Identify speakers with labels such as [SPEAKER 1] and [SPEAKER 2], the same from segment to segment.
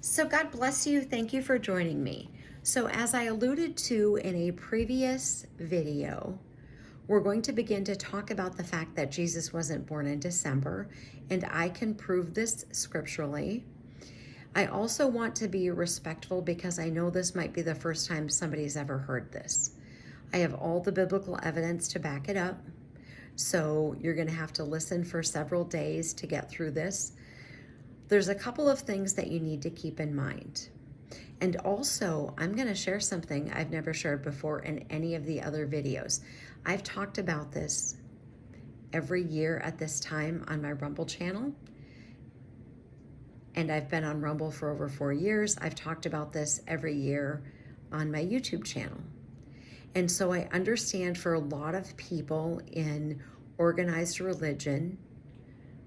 [SPEAKER 1] So, God bless you. Thank you for joining me. So, as I alluded to in a previous video, we're going to begin to talk about the fact that Jesus wasn't born in December, and I can prove this scripturally. I also want to be respectful because I know this might be the first time somebody's ever heard this. I have all the biblical evidence to back it up, so you're going to have to listen for several days to get through this. There's a couple of things that you need to keep in mind. And also, I'm going to share something I've never shared before in any of the other videos. I've talked about this every year at this time on my Rumble channel. And I've been on Rumble for over 4 years. I've talked about this every year on my YouTube channel. And so I understand for a lot of people in organized religion,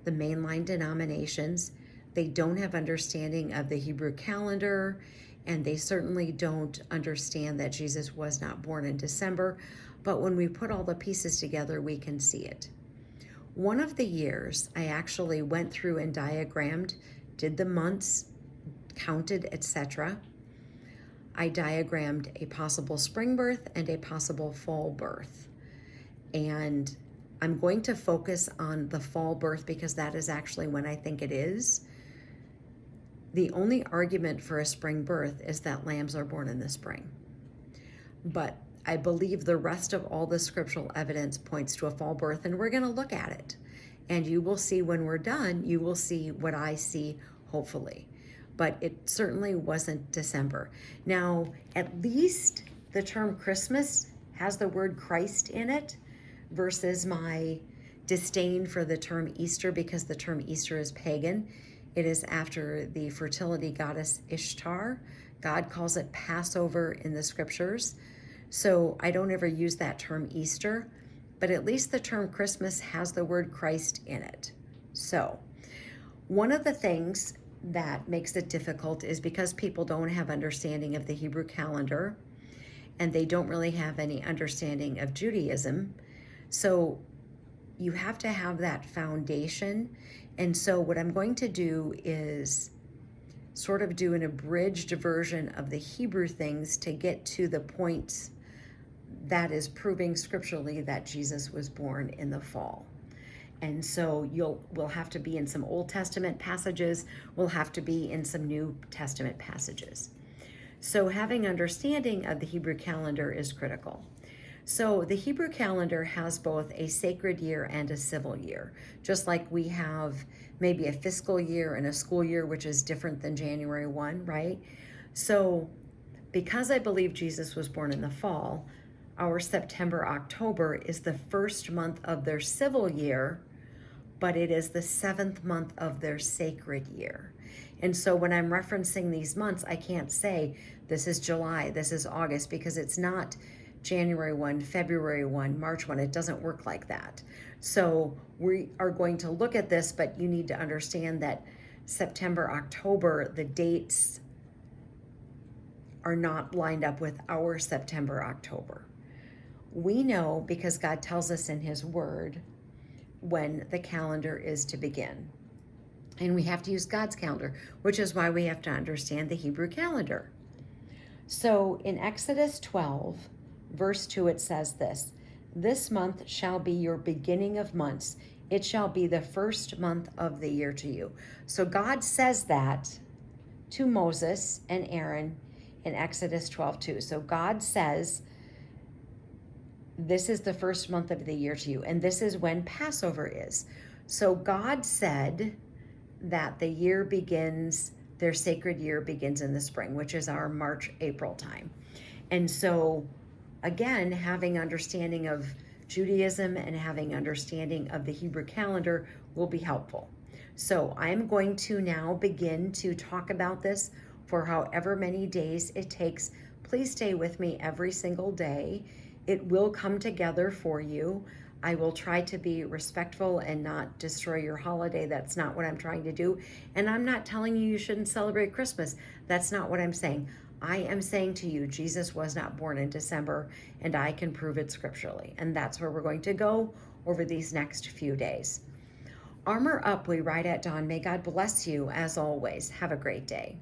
[SPEAKER 1] the mainline denominations, they don't have understanding of the Hebrew calendar, and they certainly don't understand that Jesus was not born in December. But when we put all the pieces together, we can see it. One of the years, I actually went through and diagrammed, did the months, counted, etc. I diagrammed a possible spring birth and a possible fall birth. And I'm going to focus on the fall birth because that is actually when I think it is. The only argument for a spring birth is that lambs are born in the spring. But I believe the rest of all the scriptural evidence points to a fall birth, and we're going to look at it. And you will see when we're done, you will see what I see, hopefully. But it certainly wasn't December. Now, at least the term Christmas has the word Christ in it versus my disdain for the term Easter because the term Easter is pagan. It is after the fertility goddess Ishtar. God calls it Passover in the scriptures. So I don't ever use that term Easter, but at least the term Christmas has the word Christ in it. So one of the things that makes it difficult is because people don't have understanding of the Hebrew calendar and they don't really have any understanding of Judaism. So you have to have that foundation. And so what I'm going to do is sort of do an abridged version of the Hebrew things to get to the point that is proving scripturally that Jesus was born in the fall. And so we'll have to be in some Old Testament passages, we'll have to be in some New Testament passages. So having understanding of the Hebrew calendar is critical. So the Hebrew calendar has both a sacred year and a civil year, just like we have maybe a fiscal year and a school year, which is different than January 1, right? So because I believe Jesus was born in the fall, our September, October is the first month of their civil year, but it is the 7th month of their sacred year. And so when I'm referencing these months, I can't say this is July, this is August, because it's not January 1, February 1, March 1. It doesn't work like that. So we are going to look at this, but you need to understand that September, October, the dates are not lined up with our September, October. We know because God tells us in His Word when the calendar is to begin. And we have to use God's calendar, which is why we have to understand the Hebrew calendar. So in Exodus 12, verse 2, it says this month shall be your beginning of months. It shall be the first month of the year to you. So God says that to Moses and Aaron in Exodus 12:2. So God says, this is the first month of the year to you, and this is when Passover is. So God said that the year begins, their sacred year begins in the spring, which is our March, April time. And so again, having understanding of Judaism and having understanding of the Hebrew calendar will be helpful. So I'm going to now begin to talk about this for however many days it takes. Please stay with me every single day. It will come together for you. I will try to be respectful and not destroy your holiday. That's not what I'm trying to do. And I'm not telling you shouldn't celebrate Christmas. That's not what I'm saying. I am saying to you, Jesus was not born in December, and I can prove it scripturally. And that's where we're going to go over these next few days. Armor up, we ride at dawn. May God bless you as always. Have a great day.